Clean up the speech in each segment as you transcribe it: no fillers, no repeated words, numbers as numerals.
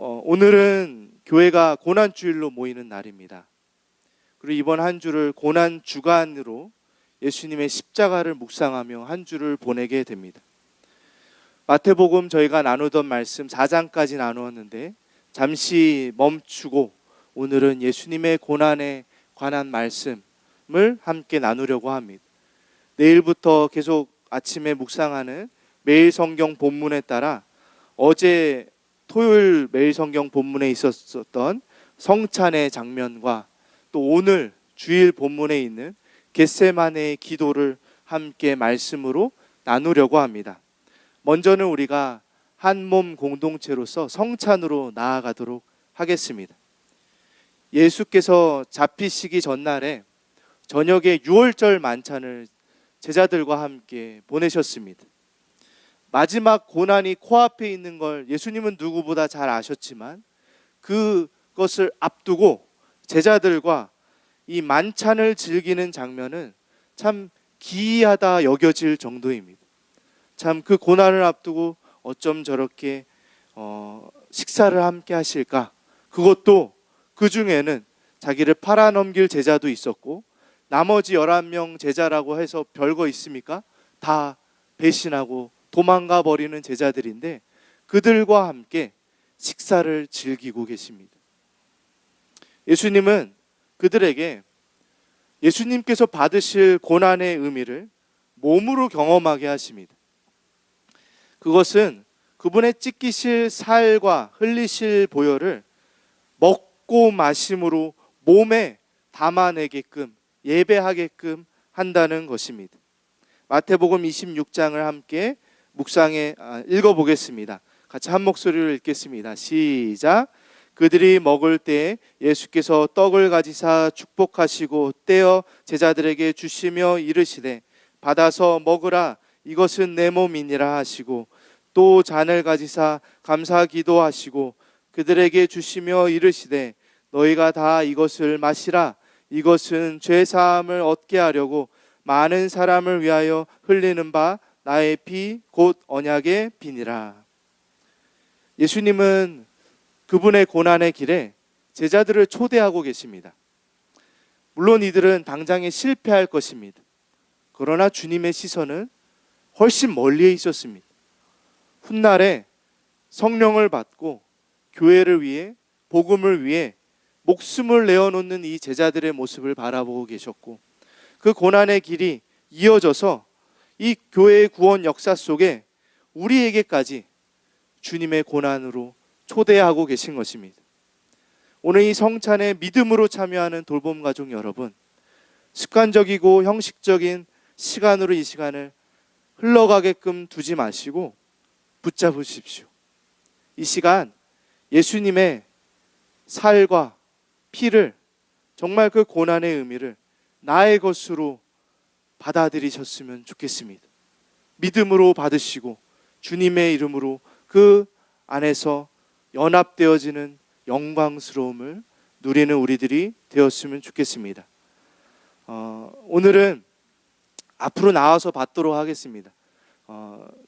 오늘은 교회가 고난주일로 모이는 날입니다. 그리고 이번 한 주를 고난주간으로 예수님의 십자가를 묵상하며 한 주를 보내게 됩니다. 마태복음 저희가 나누던 말씀 4장까지 나누었는데 잠시 멈추고 오늘은 예수님의 고난에 관한 말씀을 함께 나누려고 합니다. 내일부터 계속 아침에 묵상하는 매일 성경 본문에 따라 어제 토요일 매일 성경 본문에 있었던 성찬의 장면과 또 오늘 주일 본문에 있는 겟세마네의 기도를 함께 말씀으로 나누려고 합니다. 먼저는 우리가 한 몸 공동체로서 성찬으로 나아가도록 하겠습니다. 예수께서 잡히시기 전날에 저녁에 유월절 만찬을 제자들과 함께 보내셨습니다. 마지막 고난이 코앞에 있는 걸 예수님은 누구보다 잘 아셨지만 그것을 앞두고 제자들과 이 만찬을 즐기는 장면은 참 기이하다 여겨질 정도입니다. 참 그 고난을 앞두고 어쩜 저렇게 식사를 함께 하실까? 그것도 그 중에는 자기를 팔아넘길 제자도 있었고 나머지 11명 제자라고 해서 별거 있습니까? 다 배신하고 도망가 버리는 제자들인데 그들과 함께 식사를 즐기고 계십니다. 예수님은 그들에게 예수님께서 받으실 고난의 의미를 몸으로 경험하게 하십니다. 그것은 그분의 찢기실 살과 흘리실 보혈을 먹고 마심으로 몸에 담아내게끔 예배하게끔 한다는 것입니다. 마태복음 26장을 함께 읽어보겠습니다. 같이 한 목소리로 읽겠습니다. 시작. 그들이 먹을 때 예수께서 떡을 가지사 축복하시고 떼어 제자들에게 주시며 이르시되 받아서 먹으라 이것은 내 몸이니라 하시고 또 잔을 가지사 감사 기도하시고 그들에게 주시며 이르시되 너희가 다 이것을 마시라 이것은 죄 사함을 얻게 하려고 많은 사람을 위하여 흘리는 바 나의 피 곧 언약의 피니라. 예수님은 그분의 고난의 길에 제자들을 초대하고 계십니다. 물론 이들은 당장에 실패할 것입니다. 그러나 주님의 시선은 훨씬 멀리에 있었습니다. 훗날에 성령을 받고 교회를 위해 복음을 위해 목숨을 내어놓는 이 제자들의 모습을 바라보고 계셨고 그 고난의 길이 이어져서 이 교회의 구원 역사 속에 우리에게까지 주님의 고난으로 초대하고 계신 것입니다. 오늘 이 성찬에 믿음으로 참여하는 돌봄 가족 여러분, 습관적이고 형식적인 시간으로 이 시간을 흘러가게끔 두지 마시고 붙잡으십시오. 이 시간 예수님의 살과 피를 정말 그 고난의 의미를 나의 것으로 받아들이셨으면 좋겠습니다. 믿음으로 받으시고 주님의 이름으로 그 안에서 연합되어지는 영광스러움을 누리는 우리들이 되었으면 좋겠습니다. 오늘은 앞으로 나와서 받도록 하겠습니다.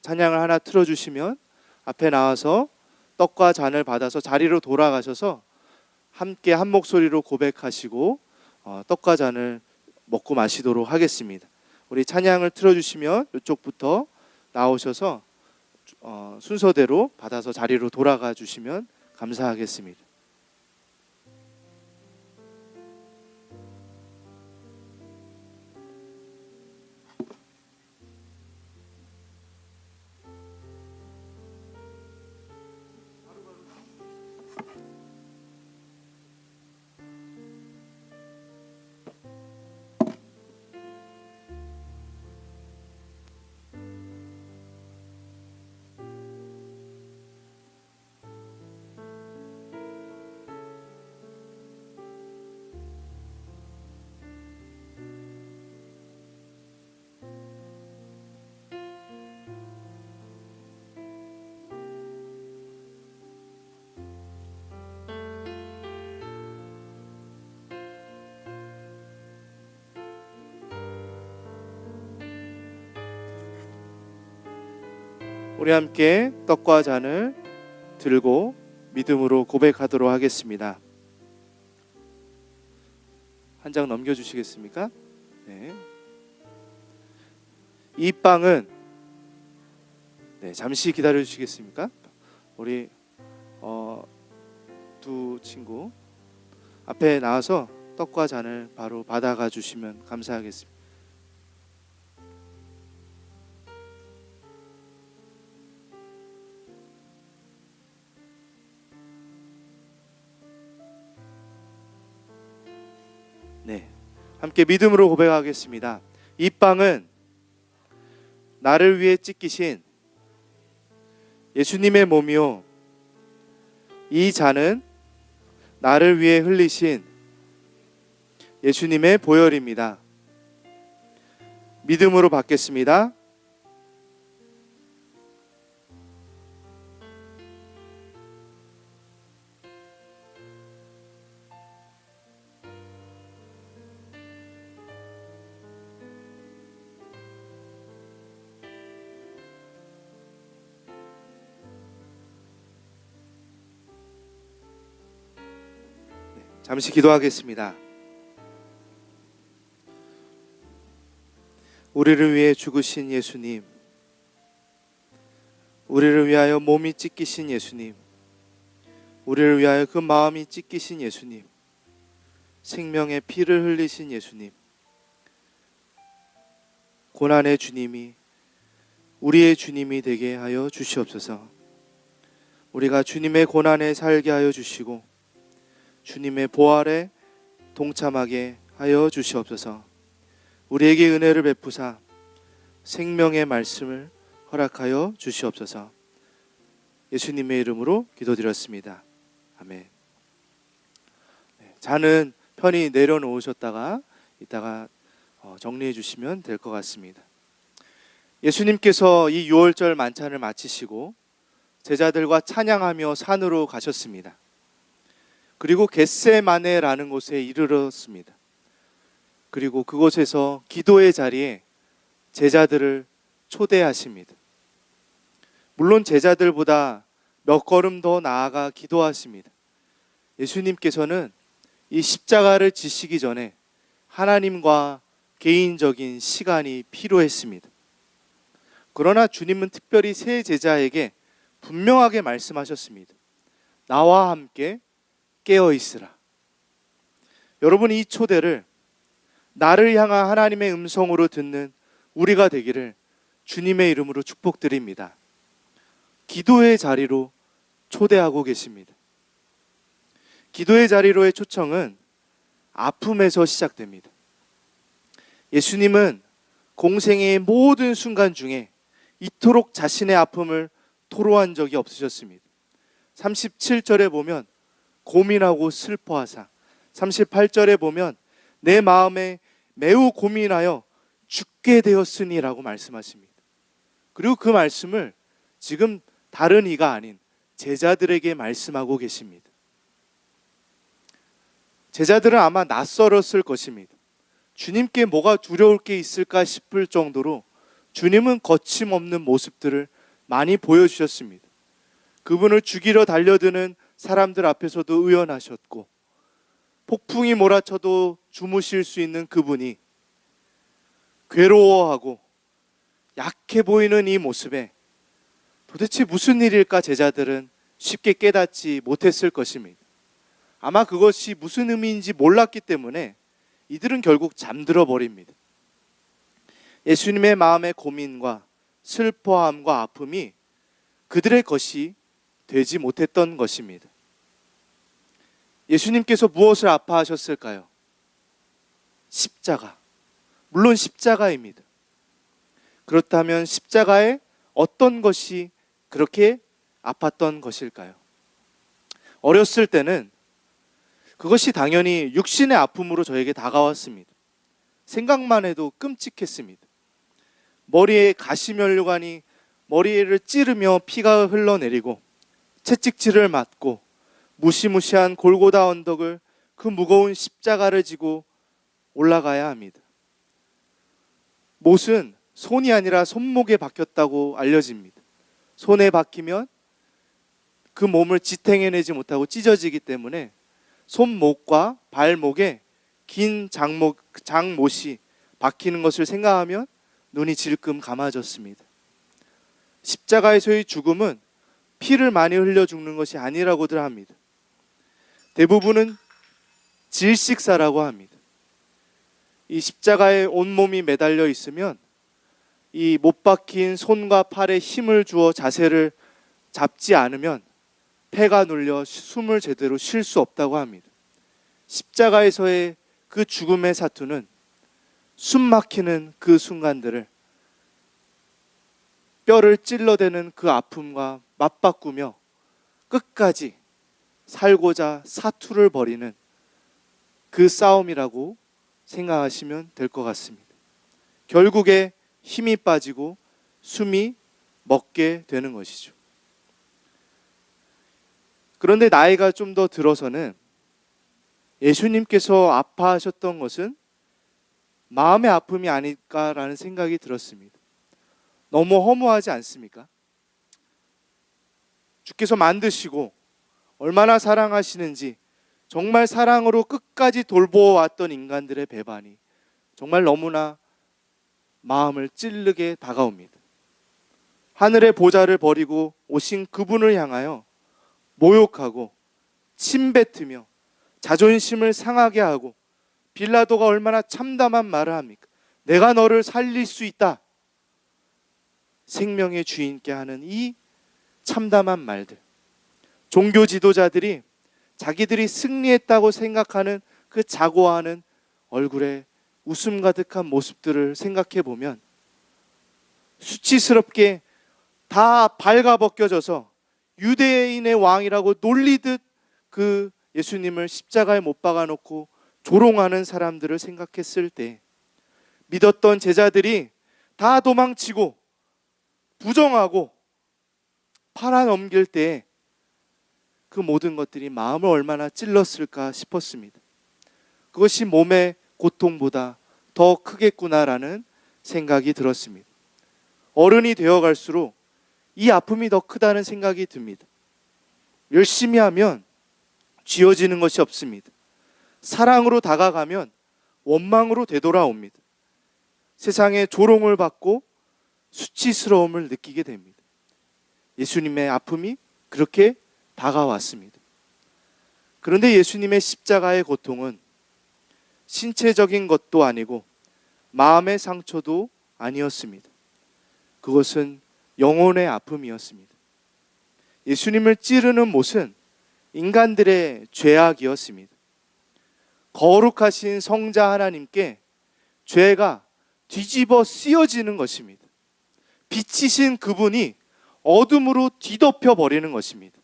찬양을 하나 틀어주시면 앞에 나와서 떡과 잔을 받아서 자리로 돌아가셔서 함께 한 목소리로 고백하시고 떡과 잔을 먹고 마시도록 하겠습니다. 우리 찬양을 틀어주시면 이쪽부터 나오셔서 순서대로 받아서 자리로 돌아가 주시면 감사하겠습니다. 우리 함께 떡과 잔을 들고 믿음으로 고백하도록 하겠습니다. 한 장 넘겨주시겠습니까? 네. 이 빵은 잠시 기다려 주시겠습니까? 우리 두 친구 앞에 나와서 떡과 잔을 바로 받아가 주시면 감사하겠습니다. 네, 함께 믿음으로 고백하겠습니다. 이 빵은 나를 위해 찢기신 예수님의 몸이요, 이 잔은 나를 위해 흘리신 예수님의 보혈입니다. 믿음으로 받겠습니다. 잠시 기도하겠습니다. 우리를 위해 죽으신 예수님, 우리를 위하여 몸이 찢기신 예수님, 우리를 위하여 그 마음이 찢기신 예수님, 생명의 피를 흘리신 예수님, 고난의 주님이 우리의 주님이 되게 하여 주시옵소서. 우리가 주님의 고난에 살게 하여 주시고 주님의 보혈에 동참하게 하여 주시옵소서. 우리에게 은혜를 베푸사 생명의 말씀을 허락하여 주시옵소서. 예수님의 이름으로 기도드렸습니다. 아멘. 잔은 편히 내려놓으셨다가 이따가 정리해 주시면 될 것 같습니다. 예수님께서 이 유월절 만찬을 마치시고 제자들과 찬양하며 산으로 가셨습니다. 그리고 겟세마네라는 곳에 이르렀습니다. 그리고 그곳에서 기도의 자리에 제자들을 초대하십니다. 물론 제자들보다 몇 걸음 더 나아가 기도하십니다. 예수님께서는 이 십자가를 지시기 전에 하나님과 개인적인 시간이 필요했습니다. 그러나 주님은 특별히 세 제자에게 분명하게 말씀하셨습니다. 나와 함께 깨어 있으라. 여러분, 이 초대를 나를 향한 하나님의 음성으로 듣는 우리가 되기를 주님의 이름으로 축복드립니다. 기도의 자리로 초대하고 계십니다. 기도의 자리로의 초청은 아픔에서 시작됩니다. 예수님은 공생의 모든 순간 중에 이토록 자신의 아픔을 토로한 적이 없으셨습니다. 37절에 보면 고민하고 슬퍼하사, 38절에 보면 내 마음에 매우 고민하여 죽게 되었으니 라고 말씀하십니다. 그리고 그 말씀을 지금 다른 이가 아닌 제자들에게 말씀하고 계십니다. 제자들은 아마 낯설었을 것입니다. 주님께 뭐가 두려울 게 있을까 싶을 정도로 주님은 거침없는 모습들을 많이 보여주셨습니다. 그분을 죽이러 달려드는 사람들 앞에서도 의연하셨고, 폭풍이 몰아쳐도 주무실 수 있는 그분이 괴로워하고 약해 보이는 이 모습에 도대체 무슨 일일까 제자들은 쉽게 깨닫지 못했을 것입니다. 아마 그것이 무슨 의미인지 몰랐기 때문에 이들은 결국 잠들어 버립니다. 예수님의 마음의 고민과 슬퍼함과 아픔이 그들의 것이 되지 못했던 것입니다. 예수님께서 무엇을 아파하셨을까요? 십자가. 물론 십자가입니다. 그렇다면 십자가에 어떤 것이 그렇게 아팠던 것일까요? 어렸을 때는 그것이 당연히 육신의 아픔으로 저에게 다가왔습니다. 생각만 해도 끔찍했습니다. 머리에 가시면류관이 머리를 찌르며 피가 흘러내리고 채찍질을 맞고 무시무시한 골고다 언덕을 그 무거운 십자가를 지고 올라가야 합니다. 못은 손이 아니라 손목에 박혔다고 알려집니다. 손에 박히면 그 몸을 지탱해내지 못하고 찢어지기 때문에 손목과 발목에 긴 장못이 박히는 것을 생각하면 눈이 질끔 감아졌습니다. 십자가에서의 죽음은 피를 많이 흘려 죽는 것이 아니라고들 합니다. 대부분은 질식사라고 합니다. 이 십자가에 온몸이 매달려 있으면 이 못 박힌 손과 팔에 힘을 주어 자세를 잡지 않으면 폐가 눌려 숨을 제대로 쉴 수 없다고 합니다. 십자가에서의 그 죽음의 사투는 숨 막히는 그 순간들을 뼈를 찔러대는 그 아픔과 맞바꾸며 끝까지 살고자 사투를 벌이는 그 싸움이라고 생각하시면 될 것 같습니다. 결국에 힘이 빠지고 숨이 멎게 되는 것이죠. 그런데 나이가 좀 더 들어서는 예수님께서 아파하셨던 것은 마음의 아픔이 아닐까라는 생각이 들었습니다. 너무 허무하지 않습니까? 주께서 만드시고 얼마나 사랑하시는지 정말 사랑으로 끝까지 돌보아왔던 인간들의 배반이 정말 너무나 마음을 찔르게 다가옵니다. 하늘의 보좌를 버리고 오신 그분을 향하여 모욕하고 침뱉으며 자존심을 상하게 하고 빌라도가 얼마나 참담한 말을 합니까? 내가 너를 살릴 수 있다. 생명의 주인께 하는 이 참담한 말들. 종교 지도자들이 자기들이 승리했다고 생각하는 그 자고하는 얼굴에 웃음 가득한 모습들을 생각해 보면 수치스럽게 다 발가벗겨져서 유대인의 왕이라고 놀리듯 그 예수님을 십자가에 못 박아놓고 조롱하는 사람들을 생각했을 때 믿었던 제자들이 다 도망치고 부정하고 팔아넘길 때 그 모든 것들이 마음을 얼마나 찔렀을까 싶었습니다. 그것이 몸의 고통보다 더 크겠구나라는 생각이 들었습니다. 어른이 되어갈수록 이 아픔이 더 크다는 생각이 듭니다. 열심히 하면 쥐어지는 것이 없습니다. 사랑으로 다가가면 원망으로 되돌아옵니다. 세상에 조롱을 받고 수치스러움을 느끼게 됩니다. 예수님의 아픔이 그렇게 다가왔습니다. 그런데 예수님의 십자가의 고통은 신체적인 것도 아니고 마음의 상처도 아니었습니다. 그것은 영혼의 아픔이었습니다. 예수님을 찌르는 못은 인간들의 죄악이었습니다. 거룩하신 성자 하나님께 죄가 뒤집어 씌워지는 것입니다. 빛이신 그분이 어둠으로 뒤덮여 버리는 것입니다.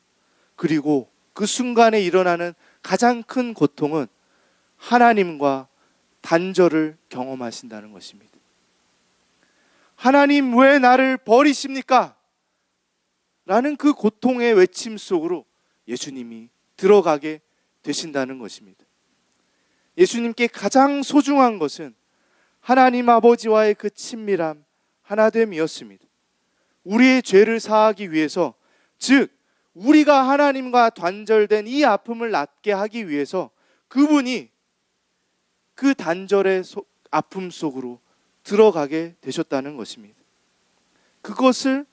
그리고 그 순간에 일어나는 가장 큰 고통은 하나님과 단절을 경험하신다는 것입니다. 하나님 왜 나를 버리십니까? 라는 그 고통의 외침 속으로 예수님이 들어가게 되신다는 것입니다. 예수님께 가장 소중한 것은 하나님 아버지와의 그 친밀함, 하나됨이었습니다. 우리의 죄를 사하기 위해서, 즉 우리가 하나님과 단절된 이 아픔을 낫게 하기 위해서 그분이 그 단절의 아픔 속으로 들어가게 되셨다는 것입니다. 그것을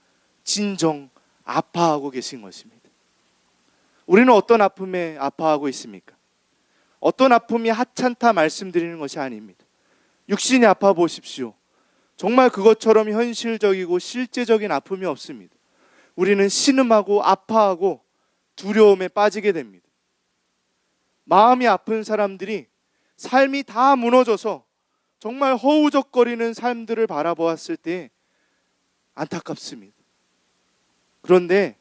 진정 아파하고 계신 것입니다. 우리는 어떤 아픔에 아파하고 있습니까? 어떤 아픔이 하찮다 말씀드리는 것이 아닙니다. 육신이 아파 보십시오. 정말 그것처럼 현실적이고 실제적인 아픔이 없습니다. 우리는 신음하고 아파하고 두려움에 빠지게 됩니다. 마음이 아픈 사람들이 삶이 다 무너져서 정말 허우적거리는 삶들을 바라보았을 때 안타깝습니다. 그런데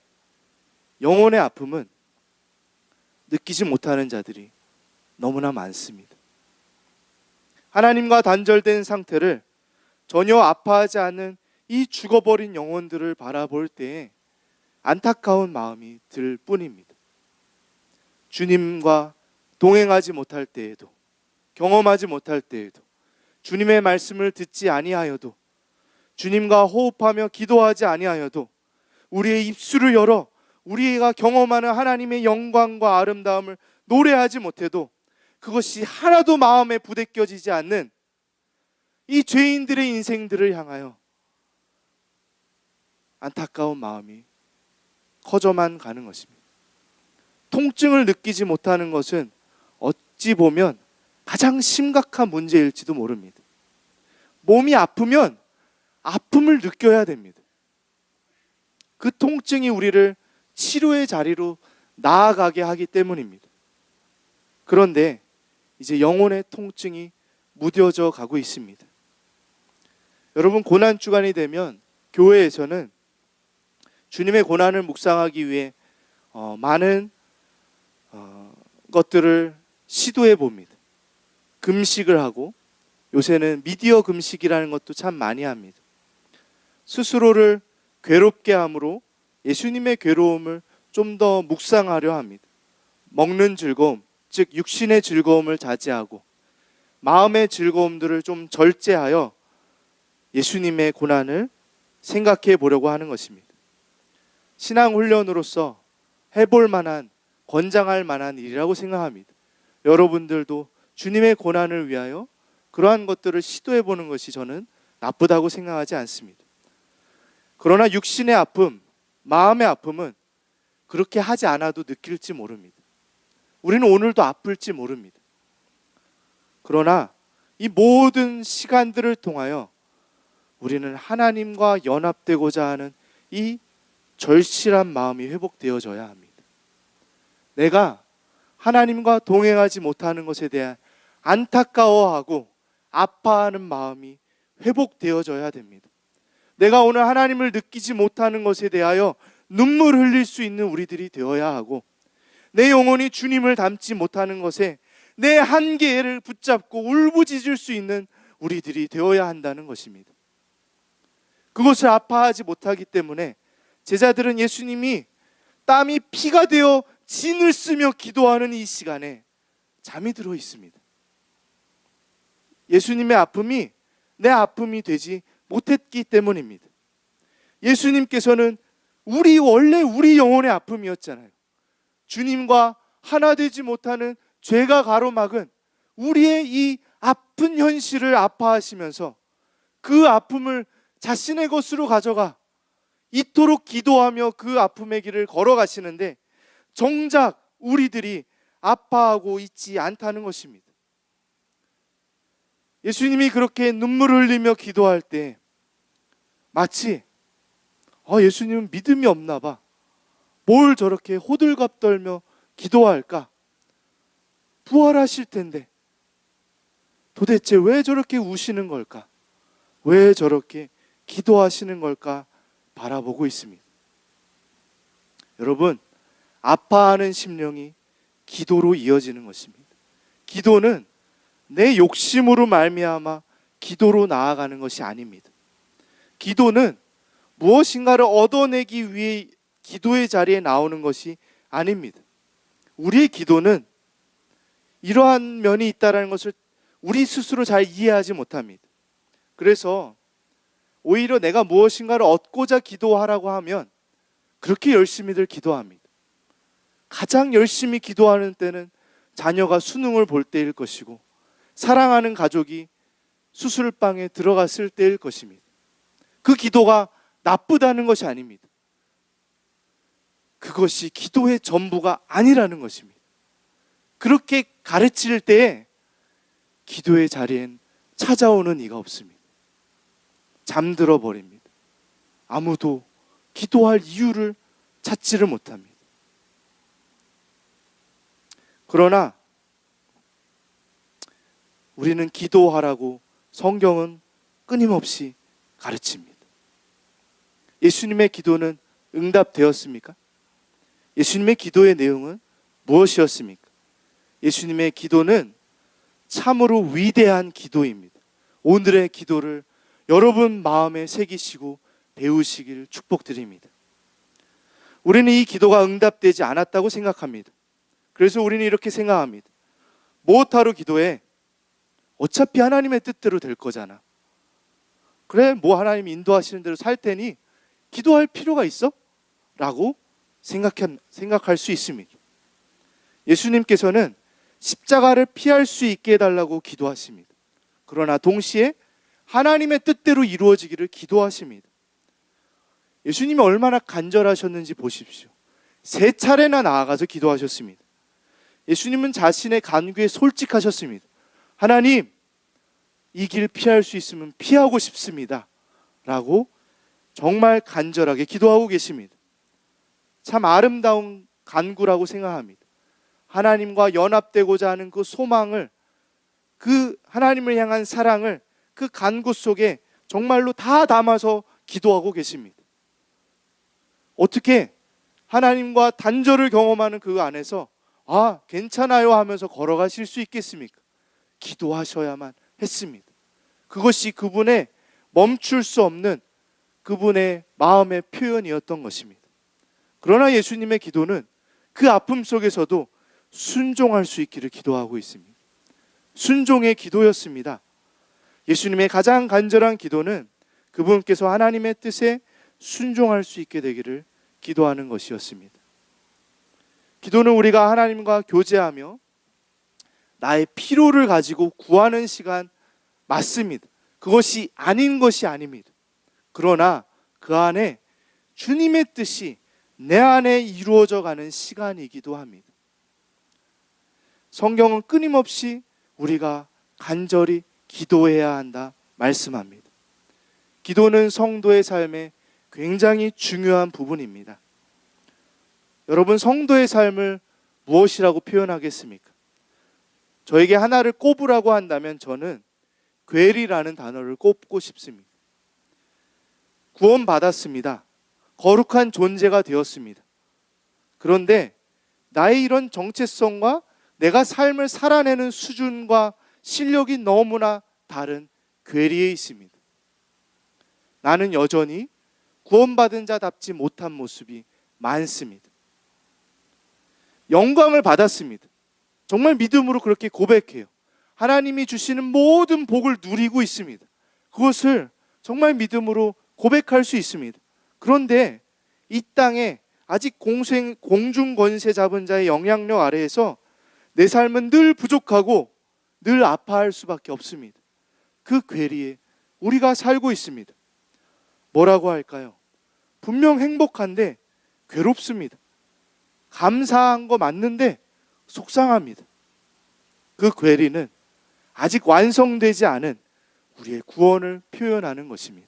영혼의 아픔은 느끼지 못하는 자들이 너무나 많습니다. 하나님과 단절된 상태를 전혀 아파하지 않는 이 죽어버린 영혼들을 바라볼 때에 안타까운 마음이 들 뿐입니다. 주님과 동행하지 못할 때에도, 경험하지 못할 때에도, 주님의 말씀을 듣지 아니하여도, 주님과 호흡하며 기도하지 아니하여도, 우리의 입술을 열어 우리가 경험하는 하나님의 영광과 아름다움을 노래하지 못해도 그것이 하나도 마음에 부대껴지지 않는 이 죄인들의 인생들을 향하여 안타까운 마음이 커져만 가는 것입니다. 통증을 느끼지 못하는 것은 어찌 보면 가장 심각한 문제일지도 모릅니다. 몸이 아프면 아픔을 느껴야 됩니다. 그 통증이 우리를 치료의 자리로 나아가게 하기 때문입니다. 그런데 이제 영혼의 통증이 무뎌져 가고 있습니다. 여러분, 고난주간이 되면 교회에서는 주님의 고난을 묵상하기 위해 많은 것들을 시도해 봅니다. 금식을 하고, 요새는 미디어 금식이라는 것도 참 많이 합니다. 스스로를 괴롭게 함으로 예수님의 괴로움을 좀 더 묵상하려 합니다. 먹는 즐거움, 즉 육신의 즐거움을 자제하고 마음의 즐거움들을 좀 절제하여 예수님의 고난을 생각해 보려고 하는 것입니다. 신앙 훈련으로서 해볼 만한, 권장할 만한 일이라고 생각합니다. 여러분들도 주님의 고난을 위하여 그러한 것들을 시도해 보는 것이 저는 나쁘다고 생각하지 않습니다. 그러나 육신의 아픔, 마음의 아픔은 그렇게 하지 않아도 느낄지 모릅니다. 우리는 오늘도 아플지 모릅니다. 그러나 이 모든 시간들을 통하여 우리는 하나님과 연합되고자 하는 이 절실한 마음이 회복되어져야 합니다. 내가 하나님과 동행하지 못하는 것에 대한 안타까워하고 아파하는 마음이 회복되어져야 됩니다. 내가 오늘 하나님을 느끼지 못하는 것에 대하여 눈물 흘릴 수 있는 우리들이 되어야 하고, 내 영혼이 주님을 닮지 못하는 것에 내 한계를 붙잡고 울부짖을 수 있는 우리들이 되어야 한다는 것입니다. 그것을 아파하지 못하기 때문에 제자들은 예수님이 땀이 피가 되어 진을 쓰며 기도하는 이 시간에 잠이 들어 있습니다. 예수님의 아픔이 내 아픔이 되지 못했기 때문입니다. 예수님께서는 원래 우리 영혼의 아픔이었잖아요. 주님과 하나 되지 못하는 죄가 가로막은 우리의 이 아픈 현실을 아파하시면서 그 아픔을 자신의 것으로 가져가 이토록 기도하며 그 아픔의 길을 걸어가시는데, 정작 우리들이 아파하고 있지 않다는 것입니다. 예수님이 그렇게 눈물을 흘리며 기도할 때 마치 예수님은 믿음이 없나 봐, 뭘 저렇게 호들갑 떨며 기도할까, 부활하실 텐데 도대체 왜 저렇게 우시는 걸까, 왜 저렇게 기도하시는 걸까 바라보고 있습니다. 여러분, 아파하는 심령이 기도로 이어지는 것입니다. 기도는 내 욕심으로 말미암아 기도로 나아가는 것이 아닙니다. 기도는 무엇인가를 얻어내기 위해 기도의 자리에 나오는 것이 아닙니다. 우리의 기도는 이러한 면이 있다는 것을 우리 스스로 잘 이해하지 못합니다. 그래서 오히려 내가 무엇인가를 얻고자 기도하라고 하면 그렇게 열심히들 기도합니다. 가장 열심히 기도하는 때는 자녀가 수능을 볼 때일 것이고, 사랑하는 가족이 수술방에 들어갔을 때일 것입니다. 그 기도가 나쁘다는 것이 아닙니다. 그것이 기도의 전부가 아니라는 것입니다. 그렇게 가르칠 때에 기도의 자리엔 찾아오는 이가 없습니다. 잠들어 버립니다. 아무도 기도할 이유를 찾지를 못합니다. 그러나 우리는 기도하라고 성경은 끊임없이 가르칩니다. 예수님의 기도는 응답되었습니까? 예수님의 기도의 내용은 무엇이었습니까? 예수님의 기도는 참으로 위대한 기도입니다. 오늘의 기도를 여러분 마음에 새기시고 배우시길 축복드립니다. 우리는 이 기도가 응답되지 않았다고 생각합니다. 그래서 우리는 이렇게 생각합니다. 무엇하러 기도해? 어차피 하나님의 뜻대로 될 거잖아. 그래, 하나님 인도하시는 대로 살 테니 기도할 필요가 있어? 라고 생각할 수 있습니다. 예수님께서는 십자가를 피할 수 있게 해달라고 기도하십니다. 그러나 동시에 하나님의 뜻대로 이루어지기를 기도하십니다. 예수님이 얼마나 간절하셨는지 보십시오. 3차례나 나아가서 기도하셨습니다. 예수님은 자신의 간구에 솔직하셨습니다. 하나님, 이 길 피할 수 있으면 피하고 싶습니다 라고 정말 간절하게 기도하고 계십니다. 참 아름다운 간구라고 생각합니다. 하나님과 연합되고자 하는 그 소망을, 그 하나님을 향한 사랑을 그 간구 속에 정말로 다 담아서 기도하고 계십니다. 어떻게 하나님과 단절을 경험하는 그 안에서 괜찮아요 하면서 걸어가실 수 있겠습니까? 기도하셔야만 했습니다. 그것이 그분의 멈출 수 없는 그분의 마음의 표현이었던 것입니다. 그러나 예수님의 기도는 그 아픔 속에서도 순종할 수 있기를 기도하고 있습니다. 순종의 기도였습니다. 예수님의 가장 간절한 기도는 그분께서 하나님의 뜻에 순종할 수 있게 되기를 기도하는 것이었습니다. 기도는 우리가 하나님과 교제하며 나의 필요를 가지고 구하는 시간 맞습니다. 그것이 아닌 것이 아닙니다. 그러나 그 안에 주님의 뜻이 내 안에 이루어져 가는 시간이기도 합니다. 성경은 끊임없이 우리가 간절히 기도해야 한다 말씀합니다. 기도는 성도의 삶에 굉장히 중요한 부분입니다. 여러분, 성도의 삶을 무엇이라고 표현하겠습니까? 저에게 하나를 꼽으라고 한다면 저는 괴리라는 단어를 꼽고 싶습니다. 구원받았습니다. 거룩한 존재가 되었습니다. 그런데 나의 이런 정체성과 내가 삶을 살아내는 수준과 실력이 너무나 다른 괴리에 있습니다. 나는 여전히 구원받은 자답지 못한 모습이 많습니다. 영광을 받았습니다. 정말 믿음으로 그렇게 고백해요. 하나님이 주시는 모든 복을 누리고 있습니다. 그것을 정말 믿음으로 고백할 수 있습니다. 그런데 이 땅에 아직 공중 권세 잡은 자의 영향력 아래에서 내 삶은 늘 부족하고 늘 아파할 수밖에 없습니다. 그 괴리에 우리가 살고 있습니다. 뭐라고 할까요? 분명 행복한데 괴롭습니다. 감사한 거 맞는데 속상합니다. 그 괴리는 아직 완성되지 않은 우리의 구원을 표현하는 것입니다.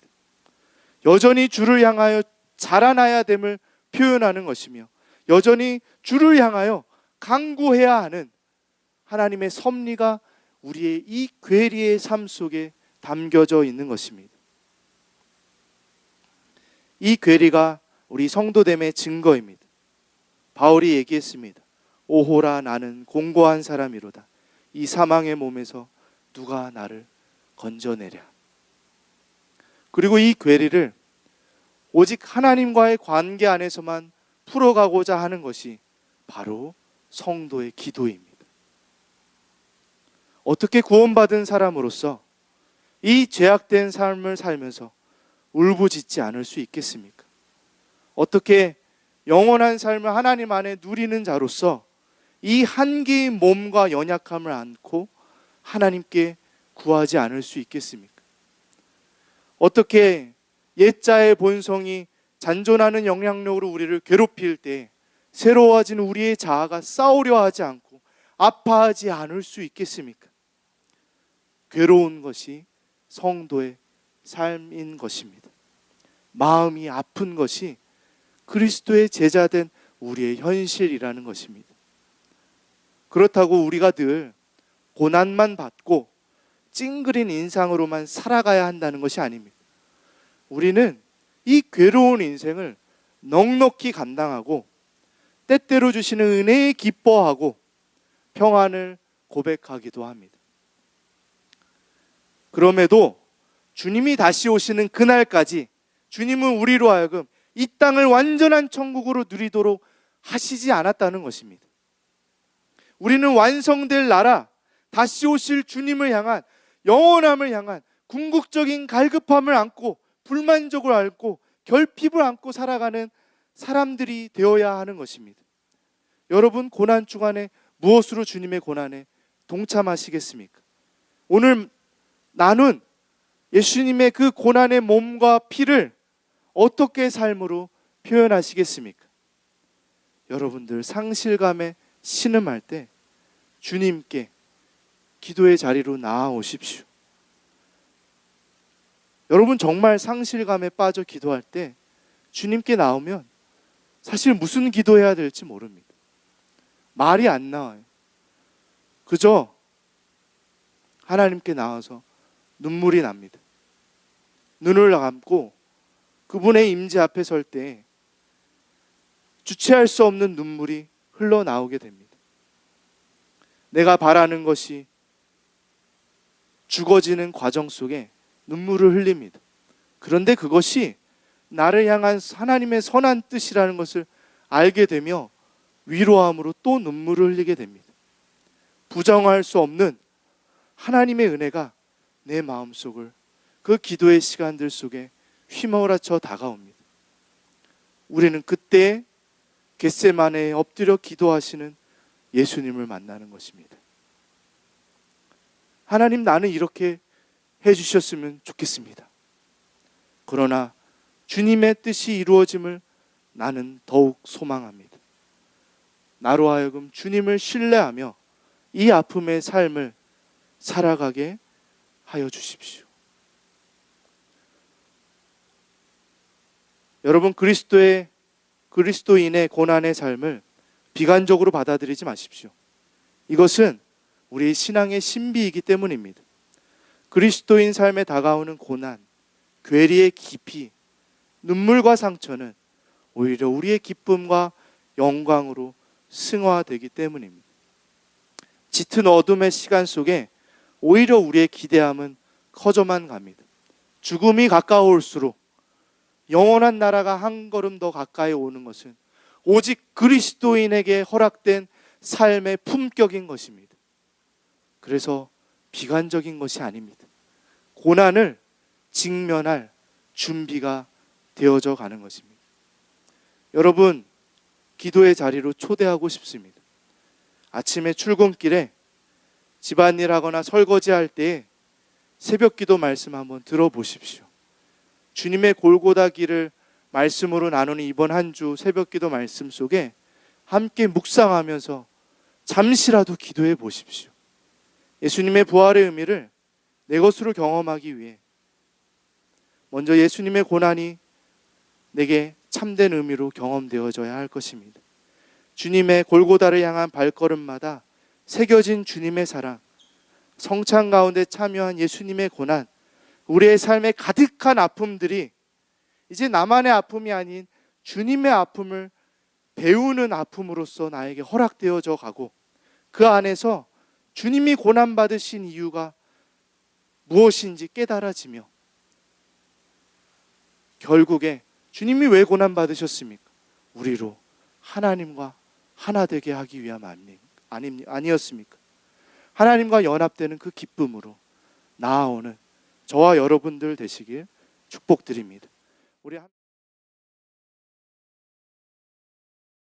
여전히 주를 향하여 자라나야 됨을 표현하는 것이며 여전히 주를 향하여 강구해야 하는 하나님의 섭리가 우리의 이 괴리의 삶 속에 담겨져 있는 것입니다. 이 괴리가 우리 성도됨의 증거입니다. 바울이 얘기했습니다. 오호라, 나는 공고한 사람이로다. 이 사망의 몸에서 누가 나를 건져내랴. 그리고 이 괴리를 오직 하나님과의 관계 안에서만 풀어가고자 하는 것이 바로 성도의 기도입니다. 어떻게 구원받은 사람으로서 이 죄악된 삶을 살면서 울부짖지 않을 수 있겠습니까? 어떻게 영원한 삶을 하나님 안에 누리는 자로서 이 한계의 몸과 연약함을 안고 하나님께 구하지 않을 수 있겠습니까? 어떻게 옛자의 본성이 잔존하는 영향력으로 우리를 괴롭힐 때 새로워진 우리의 자아가 싸우려 하지 않고 아파하지 않을 수 있겠습니까? 괴로운 것이 성도의 삶인 것입니다. 마음이 아픈 것이 그리스도의 제자된 우리의 현실이라는 것입니다. 그렇다고 우리가 늘 고난만 받고 찡그린 인상으로만 살아가야 한다는 것이 아닙니다. 우리는 이 괴로운 인생을 넉넉히 감당하고 때때로 주시는 은혜에 기뻐하고 평안을 고백하기도 합니다. 그럼에도 주님이 다시 오시는 그날까지 주님은 우리로 하여금 이 땅을 완전한 천국으로 누리도록 하시지 않았다는 것입니다. 우리는 완성될 나라, 다시 오실 주님을 향한 영원함을 향한 궁극적인 갈급함을 안고 불만족을 안고 결핍을 안고 살아가는 사람들이 되어야 하는 것입니다. 여러분, 고난 주간에 무엇으로 주님의 고난에 동참하시겠습니까? 오늘 나눈 예수님의 그 고난의 몸과 피를 어떻게 삶으로 표현하시겠습니까? 여러분들, 상실감에 신음할 때 주님께 기도의 자리로 나아오십시오. 여러분, 정말 상실감에 빠져 기도할 때 주님께 나오면 사실 무슨 기도해야 될지 모릅니다. 말이 안 나와요. 그저 하나님께 나와서 눈물이 납니다. 눈을 감고 그분의 임재 앞에 설 때 주체할 수 없는 눈물이 흘러나오게 됩니다. 내가 바라는 것이 죽어지는 과정 속에 눈물을 흘립니다. 그런데 그것이 나를 향한 하나님의 선한 뜻이라는 것을 알게 되며 위로함으로 또 눈물을 흘리게 됩니다. 부정할 수 없는 하나님의 은혜가 내 마음속을 그 기도의 시간들 속에 휘몰아쳐 다가옵니다. 우리는 그때 겟세마네에 엎드려 기도하시는 예수님을 만나는 것입니다. 하나님, 나는 이렇게 해주셨으면 좋겠습니다. 그러나 주님의 뜻이 이루어짐을 나는 더욱 소망합니다. 나로 하여금 주님을 신뢰하며 이 아픔의 삶을 살아가게 하여 주십시오. 여러분, 그리스도인의 고난의 삶을 비관적으로 받아들이지 마십시오. 이것은 우리의 신앙의 신비이기 때문입니다. 그리스도인 삶에 다가오는 고난, 괴리의 깊이, 눈물과 상처는 오히려 우리의 기쁨과 영광으로 승화되기 때문입니다. 짙은 어둠의 시간 속에 오히려 우리의 기대함은 커져만 갑니다. 죽음이 가까울수록 영원한 나라가 한 걸음 더 가까이 오는 것은 오직 그리스도인에게 허락된 삶의 품격인 것입니다. 그래서 비관적인 것이 아닙니다. 고난을 직면할 준비가 되어져 가는 것입니다. 여러분, 기도의 자리로 초대하고 싶습니다. 아침에 출근길에 집안일 하거나 설거지할 때 새벽 기도 말씀 한번 들어보십시오. 주님의 골고다 길을 말씀으로 나누는 이번 한 주 새벽 기도 말씀 속에 함께 묵상하면서 잠시라도 기도해 보십시오. 예수님의 부활의 의미를 내 것으로 경험하기 위해 먼저 예수님의 고난이 내게 참된 의미로 경험되어져야 할 것입니다. 주님의 골고다를 향한 발걸음마다 새겨진 주님의 사랑, 성찬 가운데 참여한 예수님의 고난, 우리의 삶에 가득한 아픔들이 이제 나만의 아픔이 아닌 주님의 아픔을 배우는 아픔으로서 나에게 허락되어져 가고, 그 안에서 주님이 고난받으신 이유가 무엇인지 깨달아지며 결국에 주님이 왜 고난받으셨습니까? 우리로 하나님과 하나 되게 하기 위함 아니었습니까? 하나님과 연합되는 그 기쁨으로 나아오는 저와 여러분들 되시길 축복드립니다. 우리